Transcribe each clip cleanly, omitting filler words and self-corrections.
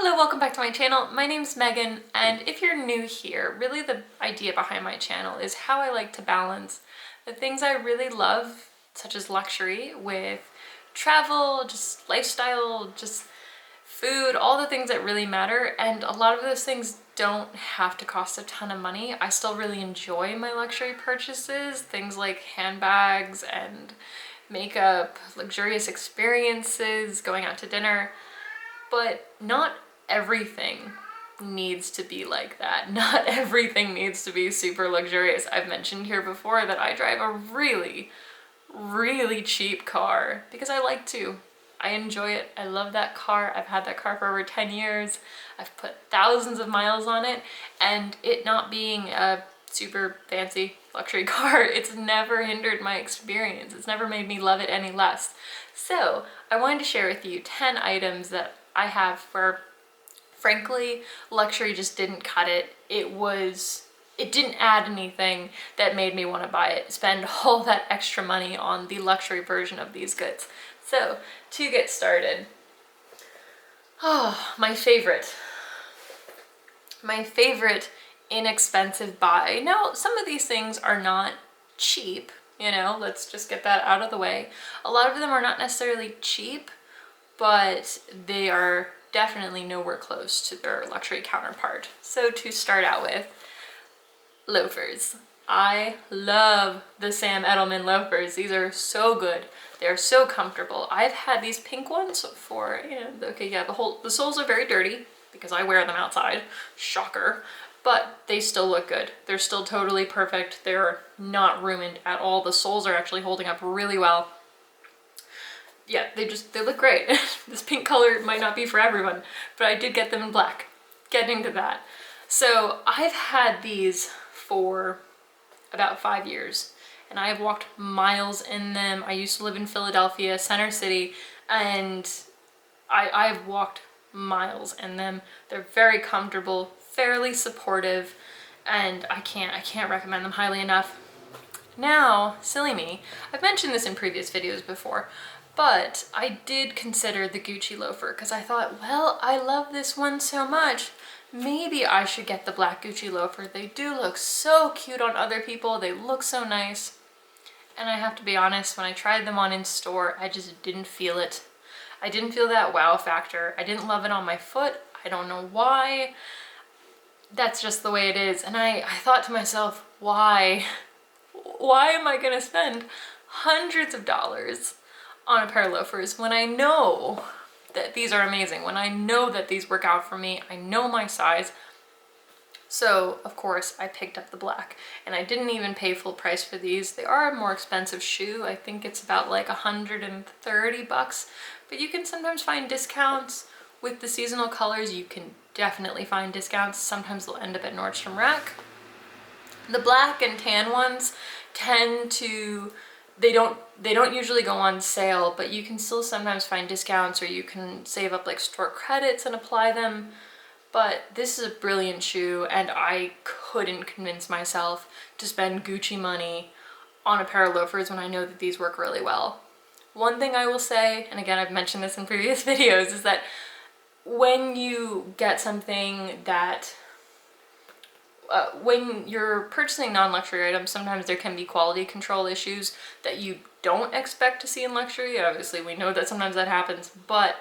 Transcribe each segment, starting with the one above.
Hello, welcome back to my channel. My name's Megan, and if you're new here, really the idea behind my channel is how I like to balance the things I really love, such as luxury, with travel, just lifestyle, just food, all the things that really matter. And a lot of those things don't have to cost a ton of money. I still really enjoy my luxury purchases, things like handbags and makeup, luxurious experiences, going out to dinner. But not everything needs to be like that. Not everything needs to be super luxurious. I've mentioned here before that I drive a really, really cheap car because I like to. I enjoy it. I love that car. I've had that car for over 10 years. I've put thousands of miles on it, and it not being a super fancy luxury car, it's never hindered my experience. It's never made me love it any less. So I wanted to share with you 10 items that I have where, frankly, luxury just didn't cut it. It didn't add anything that made me want to buy it, spend all that extra money on the luxury version of these goods. So to get started, my favorite inexpensive buy. Now, some of these things are not cheap, let's just get that out of the way. A lot of them are not necessarily cheap, but they are definitely nowhere close to their luxury counterpart. So to start out with, loafers. I love the Sam Edelman loafers. These are so good. They're so comfortable. I've had these pink ones for, the soles are very dirty because I wear them outside. Shocker. But they still look good. They're still totally perfect. They're not ruined at all. The soles are actually holding up really well. Yeah, they look great. This pink color might not be for everyone, but I did get them in black. Getting to that. So I've had these for about 5 years, and I have walked miles in them. I used to live in Philadelphia, Center City, and I've walked miles in them. They're very comfortable, fairly supportive, and I can't recommend them highly enough. Now, silly me, I've mentioned this in previous videos before, but I did consider the Gucci loafer because I thought, well, I love this one so much, maybe I should get the black Gucci loafer. They do look so cute on other people. They look so nice. And I have to be honest, when I tried them on in store, I just didn't feel it. I didn't feel that wow factor. I didn't love it on my foot. I don't know why. That's just the way it is. And I thought to myself, why? Why am I gonna spend hundreds of dollars on a pair of loafers when I know that these are amazing, when I know that these work out for me, I know my size. So of course I picked up the black, and I didn't even pay full price for these. They are a more expensive shoe. I think it's about like $130, but you can sometimes find discounts with the seasonal colors. You can definitely find discounts. Sometimes they'll end up at Nordstrom Rack. The black and tan ones tend to, they don't usually go on sale, but you can still sometimes find discounts, or you can save up like store credits and apply them. But this is a brilliant shoe, and I couldn't convince myself to spend Gucci money on a pair of loafers when I know that these work really well. One thing I will say, and again, I've mentioned this in previous videos, is that when you get something that when you're purchasing non-luxury items, sometimes there can be quality control issues that you don't expect to see in luxury. Obviously, we know that sometimes that happens, but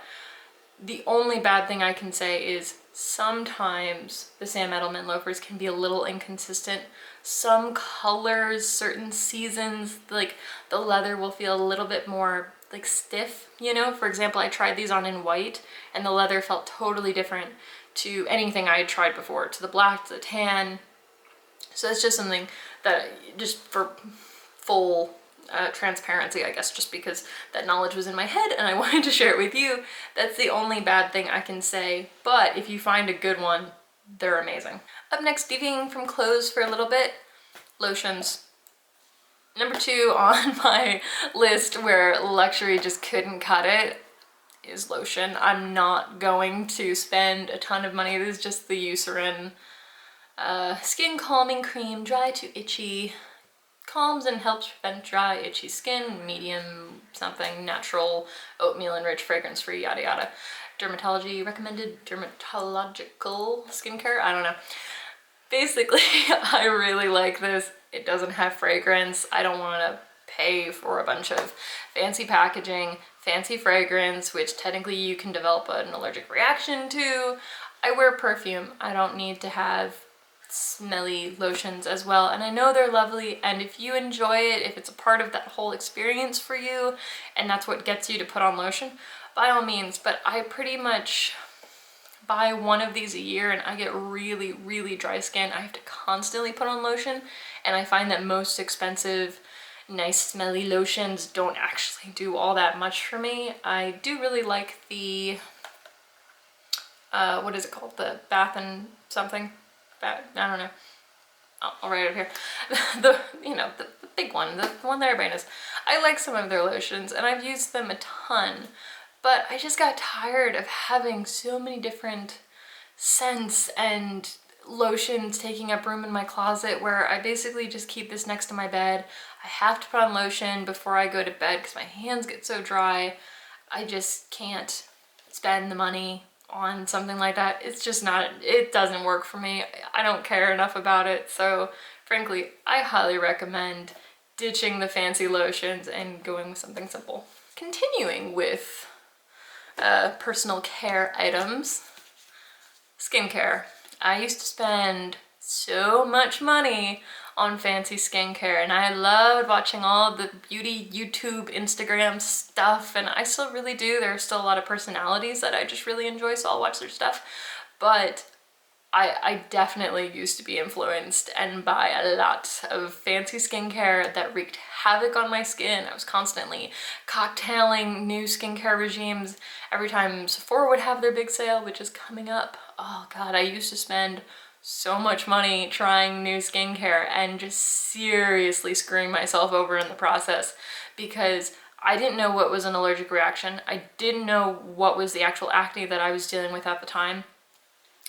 the only bad thing I can say is sometimes the Sam Edelman loafers can be a little inconsistent. Some colors, certain seasons, like the leather will feel a little bit more like stiff, For example, I tried these on in white, and the leather felt totally different to anything I had tried before, to the black, to the tan. So it's just something that, just for full transparency, I guess, just because that knowledge was in my head and I wanted to share it with you. That's the only bad thing I can say, but if you find a good one, they're amazing. Up next, deviating from clothes for a little bit, lotions. Number 2 on my list where luxury just couldn't cut it is lotion. I'm not going to spend a ton of money. This is just the Eucerin skin calming cream, dry to itchy, calms and helps prevent dry, itchy skin, medium something, natural, oatmeal enriched, fragrance free, yada yada. dermatology recommended dermatological skincare. I don't know. Basically, I really like this. It doesn't have fragrance. I don't want to pay for a bunch of fancy packaging, fancy fragrance, which technically you can develop an allergic reaction to. I wear perfume. I don't need to have smelly lotions as well, and I know they're lovely, and if you enjoy it, if it's a part of that whole experience for you and that's what gets you to put on lotion, by all means. But I pretty much buy one of these a year and I get really, really dry skin. I have to constantly put on lotion, and I find that most expensive, nice smelly lotions don't actually do all that much for me. I do really like the what is it called? The bath and something? I don't know. I'll write it here. The big one, the one that everybody knows. I like some of their lotions and I've used them a ton, but I just got tired of having so many different scents and lotions taking up room in my closet, where I basically just keep this next to my bed. I have to put on lotion before I go to bed because my hands get so dry. I just can't spend the money on something like that. It's just not, it doesn't work for me. I don't care enough about it. So frankly, I highly recommend ditching the fancy lotions and going with something simple. Continuing with personal care items, skincare. I used to spend so much money on fancy skincare, and I loved watching all the beauty YouTube, Instagram stuff, and I still really do. There are still a lot of personalities that I just really enjoy, so I'll watch their stuff. But I definitely used to be influenced and buy a lot of fancy skincare that wreaked havoc on my skin. I was constantly cocktailing new skincare regimes every time Sephora would have their big sale, which is coming up. Oh God, I used to spend so much money trying new skincare and just seriously screwing myself over in the process because I didn't know what was an allergic reaction. I didn't know what was the actual acne that I was dealing with at the time.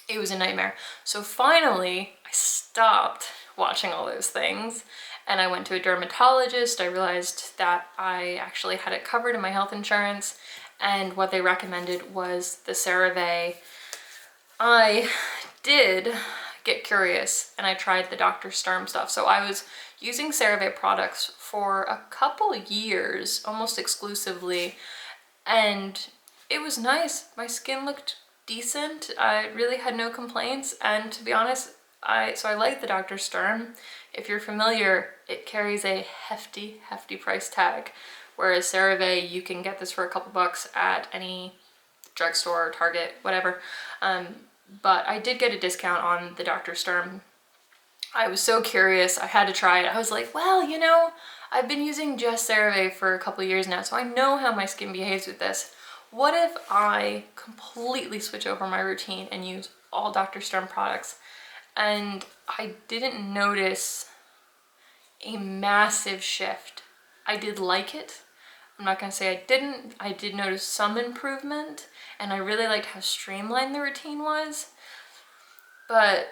It was a nightmare. So finally, I stopped watching all those things and I went to a dermatologist. I realized that I actually had it covered in my health insurance, and what they recommended was the CeraVe. I did get curious and I tried the Dr. Sturm stuff. So I was using CeraVe products for a couple years, almost exclusively, and it was nice. My skin looked decent. I really had no complaints, and to be honest, I like the Dr. Sturm. If you're familiar, it carries a hefty price tag, whereas CeraVe, you can get this for a couple bucks at any drugstore, Target, whatever. But I did get a discount on the Dr. Sturm. I was so curious, I had to try it. I was like, well, you know, I've been using just CeraVe for a couple years now, so I know how my skin behaves with this. What if I completely switch over my routine and use all Dr. Sturm products? And I didn't notice a massive shift. I did like it. I'm not gonna say I didn't. I did notice some improvement, and I really liked how streamlined the routine was. But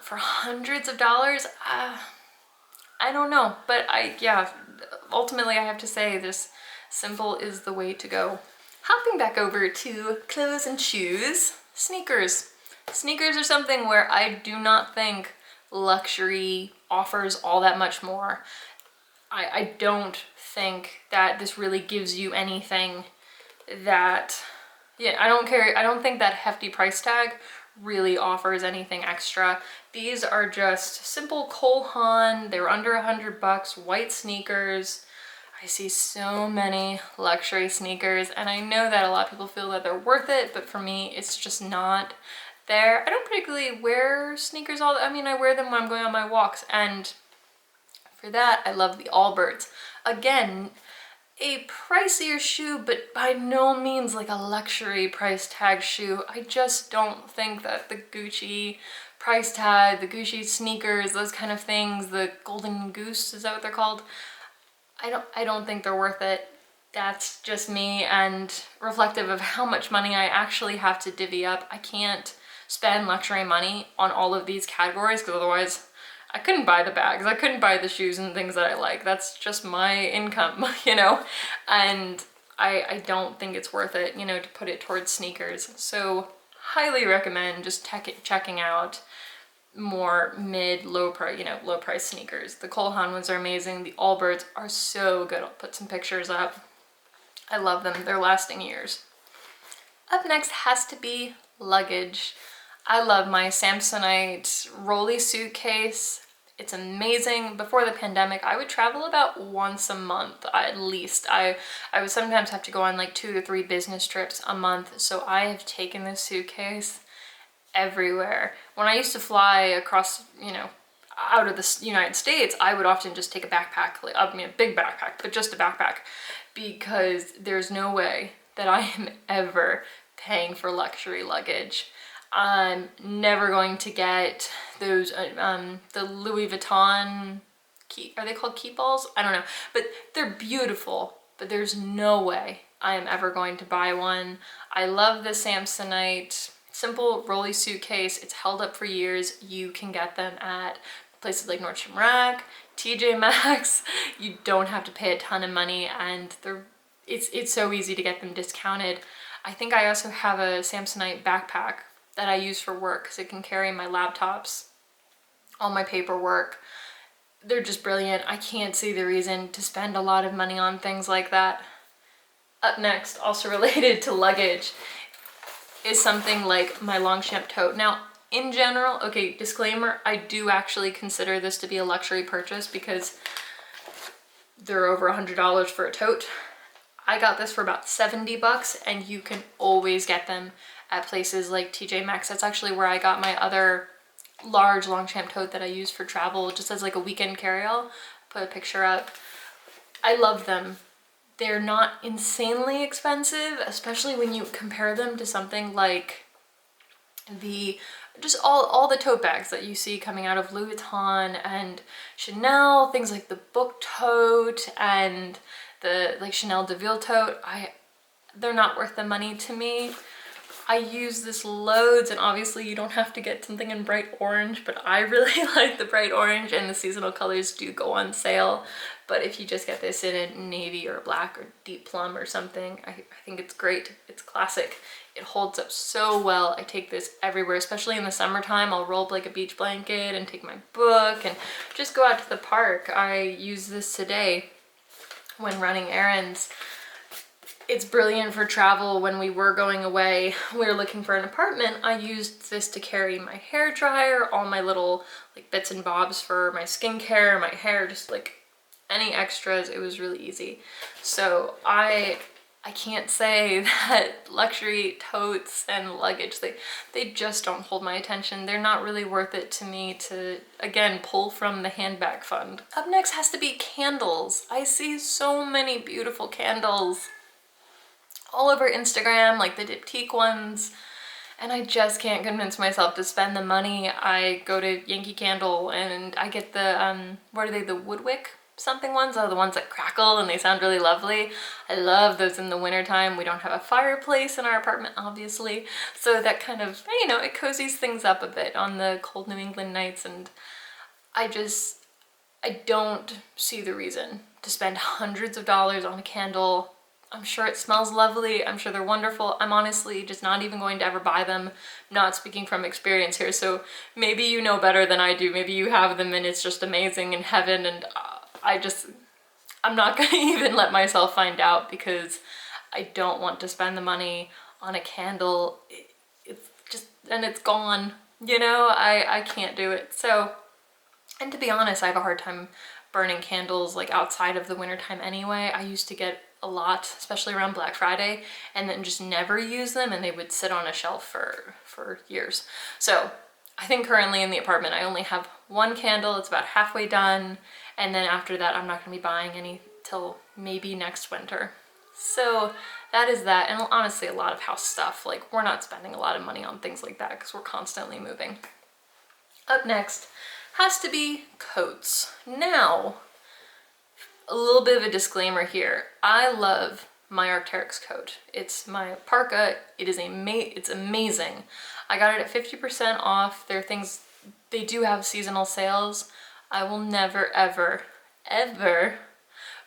for hundreds of dollars, I don't know. But yeah, ultimately I have to say this simple is the way to go. Hopping back over to clothes and shoes, sneakers. Sneakers are something where I do not think luxury offers all that much more. I don't think that this really gives you anything that, yeah, I don't think that hefty price tag really offers anything extra. These are just simple Cole Haan, they're under $100, white sneakers. I see so many luxury sneakers, and I know that a lot of people feel that they're worth it, but for me, it's just not there. I don't particularly wear sneakers I wear them when I'm going on my walks, and for that, I love the Allbirds. Again, a pricier shoe, but by no means like a luxury price tag shoe. I just don't think that the Gucci price tag, the Gucci sneakers, those kind of things, the Golden Goose, is that what they're called? I don't think they're worth it. That's just me, and reflective of how much money I actually have to divvy up. I can't spend luxury money on all of these categories because otherwise I couldn't buy the bags, I couldn't buy the shoes and things that I like. That's just my income, you know? And I don't think it's worth it, you know, to put it towards sneakers. So highly recommend just checking out more low price, you know, low price sneakers. The Cole Haan ones are amazing. The Allbirds are so good. I'll put some pictures up. I love them. They're lasting years. Up next has to be Luggage. I love my Samsonite Rolly suitcase. It's amazing. Before the pandemic, I would travel about once a month at least. I would sometimes have to go on like 2 to 3 business trips a month. So I have taken this suitcase everywhere. When I used to fly across, you know, out of the United States, I would often just take a backpack, like, I mean a big backpack, but just a backpack, because there's no way that I am ever paying for luxury luggage. I'm never going to get those, the Louis Vuitton, are they called keepalls? I don't know, but they're beautiful, but there's no way I am ever going to buy one. I love the Samsonite simple Rolly suitcase. It's held up for years. You can get them at places like Nordstrom Rack, TJ Maxx. You don't have to pay a ton of money, and it's so easy to get them discounted. I think I also have a Samsonite backpack that I use for work because it can carry my laptops, all my paperwork. They're just brilliant. I can't see the reason to spend a lot of money on things like that. Up next, also related to luggage, is something like my Longchamp tote. Now, in general, okay, disclaimer, I do actually consider this to be a luxury purchase because they're over $100 for a tote. I got this for about 70 bucks, and you can always get them at places like TJ Maxx. That's actually where I got my other large Longchamp tote that I use for travel, just as like a weekend carry-all. Put a picture up. I love them. They're not insanely expensive, especially when you compare them to something like just all the tote bags that you see coming out of Louis Vuitton and Chanel, things like the book tote and the like Chanel DeVille tote. They're not worth the money to me. I use this loads, and obviously you don't have to get something in bright orange, but I really like the bright orange, and the seasonal colors do go on sale. But if you just get this in a navy or black or deep plum or something, I think it's great. It's classic. It holds up so well. I take this everywhere, especially in the summertime. I'll roll up like a beach blanket and take my book and just go out to the park. I use this today when running errands. It's brilliant for travel. When we were going away, we were looking for an apartment. I used this to carry my hair dryer, all my little like bits and bobs for my skincare, my hair, just like any extras. It was really easy. So I can't say that luxury totes and luggage, they just don't hold my attention. They're not really worth it to me to, again, pull from the handbag fund. Up next has to be candles. I see so many beautiful candles all over Instagram, like the diptyque ones, and I just can't convince myself to spend the money. I go to Yankee Candle and I get the, what are they, the Woodwick something ones? Oh, the ones that crackle and they sound really lovely. I love those in the wintertime. We don't have a fireplace in our apartment, obviously, so that kind of, you know, it cozies things up a bit on the cold New England nights, and I don't see the reason to spend hundreds of dollars on a candle. I'm sure it smells lovely. I'm sure they're wonderful. I'm honestly just not even going to ever buy them. Not speaking from experience here, so maybe you know better than I do. Maybe you have them and it's just amazing in heaven, and I'm not gonna even let myself find out because I don't want to spend the money on a candle. It's just, and it's gone, you know? I can't do it. So, and to be honest, I have a hard time burning candles like outside of the wintertime anyway. I used to get a lot, especially around Black Friday, and then just never use them, and they would sit on a shelf for years. So I think currently in the apartment I only have one candle. It's about halfway done, and then after that I'm not going to be buying any till maybe next winter. So that is that. And honestly, a lot of house stuff, like we're not spending a lot of money on things like that because we're constantly moving. Up next has to be coats. Now, a little bit of a disclaimer here. I love my Arc'teryx coat. It's my parka. It's amazing. I got it at 50% off. There are things, they do have seasonal sales. I will never, ever, ever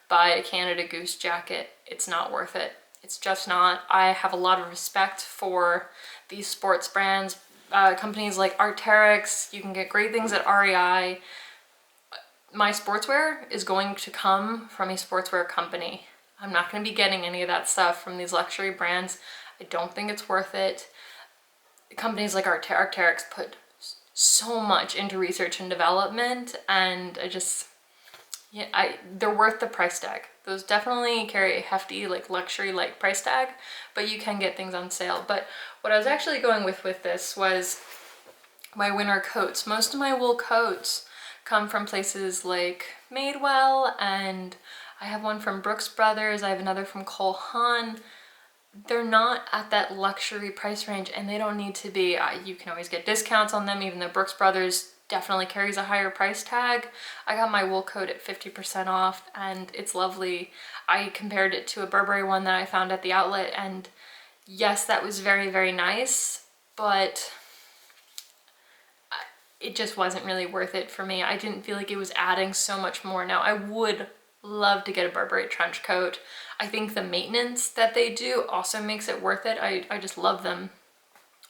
buy a Canada Goose jacket. It's not worth it. It's just not. I have a lot of respect for these sports brands, companies like Arc'teryx. You can get great things at REI. My sportswear is going to come from a sportswear company. I'm not going to be getting any of that stuff from these luxury brands. I don't think it's worth it. Companies like Arc'teryx put so much into research and development, and they're worth the price tag. Those definitely carry a hefty, like, luxury like price tag, but you can get things on sale. But what I was actually going with this was my winter coats. Most of my wool coats come from places like Madewell, and I have one from Brooks Brothers. I have another from Cole Haan. They're not at that luxury price range, and they don't need to be. You can always get discounts on them, even though Brooks Brothers definitely carries a higher price tag. I got my wool coat at 50% off, and it's lovely. I compared it to a Burberry one that I found at the outlet, and yes, that was very, very nice, but it just wasn't really worth it for me. I didn't feel like it was adding so much more. Now, I would love to get a Burberry trench coat. I think the maintenance that they do also makes it worth it. I just love them.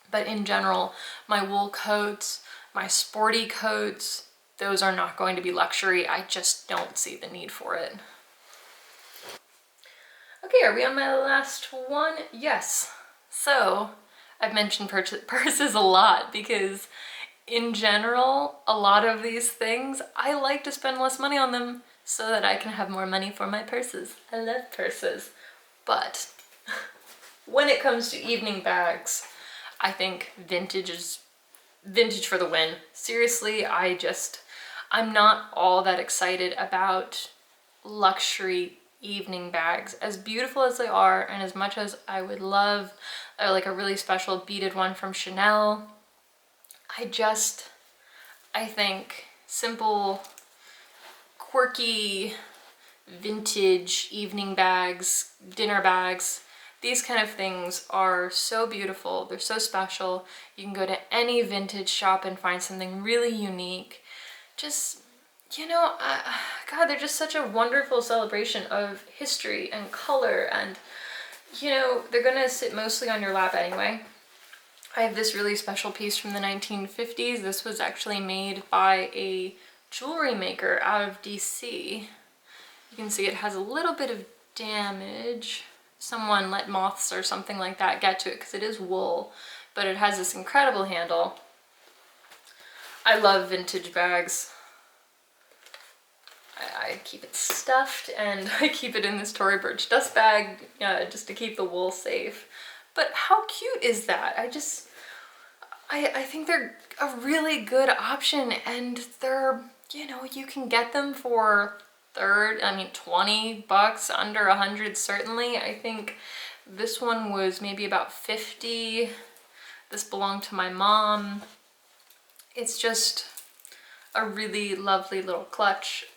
But in general, my wool coats, my sporty coats, those are not going to be luxury. I just don't see the need for it. Okay, are we on my last one? Yes. So I've mentioned purses a lot because in general, a lot of these things, I like to spend less money on them so that I can have more money for my purses. I love purses. But when it comes to evening bags, I think vintage for the win. Seriously, I'm not all that excited about luxury evening bags. As beautiful as they are, and as much as I would love like a really special beaded one from Chanel, I think simple, quirky, vintage evening bags, dinner bags, these kind of things are so beautiful. They're so special. You can go to any vintage shop and find something really unique. Just, God, they're just such a wonderful celebration of history and color, and, they're gonna sit mostly on your lap anyway. I have this really special piece from the 1950s. This was actually made by a jewelry maker out of DC. You can see it has a little bit of damage. Someone let moths or something like that get to it because it is wool, but it has this incredible handle. I love vintage bags. I keep it stuffed, and I keep it in this Tory Burch dust bag just to keep the wool safe. But how cute is that? I think they're a really good option, and they're, you can get them for 20 bucks, under 100 certainly. I think this one was maybe about 50. This belonged to my mom. It's just a really lovely little clutch.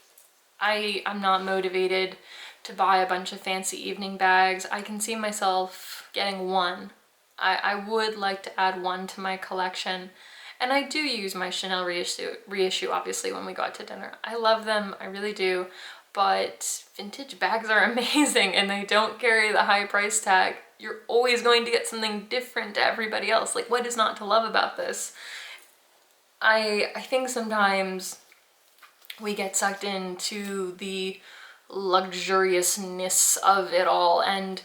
I'm not motivated to buy a bunch of fancy evening bags. I can see myself getting one. I would like to add one to my collection. And I do use my Chanel reissue obviously when we go out to dinner. I love them, I really do. But vintage bags are amazing, and they don't carry the high price tag. You're always going to get something different to everybody else. Like, what is not to love about this? I think sometimes we get sucked into the luxuriousness of it all, and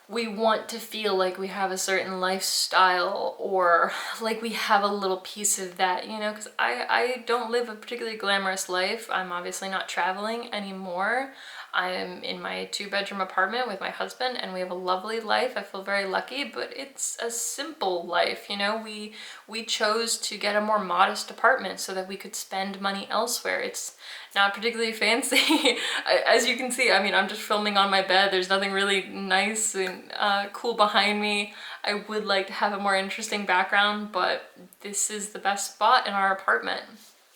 we want to feel like we have a certain lifestyle, or like we have a little piece of that, because I don't live a particularly glamorous life. I'm obviously not traveling anymore. I'm in my 2-bedroom apartment with my husband, and we have a lovely life. I feel very lucky, but it's a simple life, We chose to get a more modest apartment so that we could spend money elsewhere. It's not particularly fancy. As you can see, I'm just filming on my bed. There's nothing really nice and cool behind me. I would like to have a more interesting background, but this is the best spot in our apartment.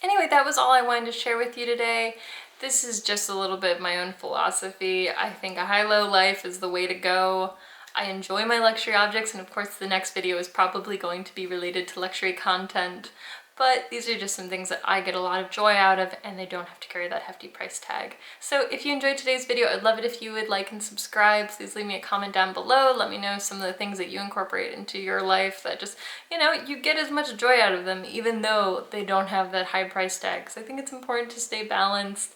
Anyway, that was all I wanted to share with you today. This is just a little bit of my own philosophy. I think a high-low life is the way to go. I enjoy my luxury objects, and of course the next video is probably going to be related to luxury content, but these are just some things that I get a lot of joy out of, and they don't have to carry that hefty price tag. So if you enjoyed today's video, I'd love it if you would like and subscribe. Please leave me a comment down below. Let me know some of the things that you incorporate into your life that just, you know, you get as much joy out of them even though they don't have that high price tag. Because I think it's important to stay balanced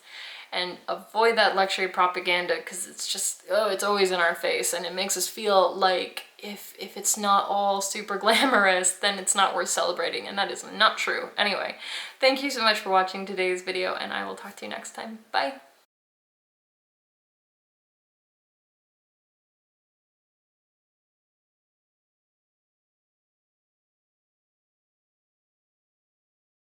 and avoid that luxury propaganda, because it's just, oh, it's always in our face, and it makes us feel like if it's not all super glamorous, then it's not worth celebrating, and that is not true. Anyway, thank you so much for watching today's video, and I will talk to you next time. Bye!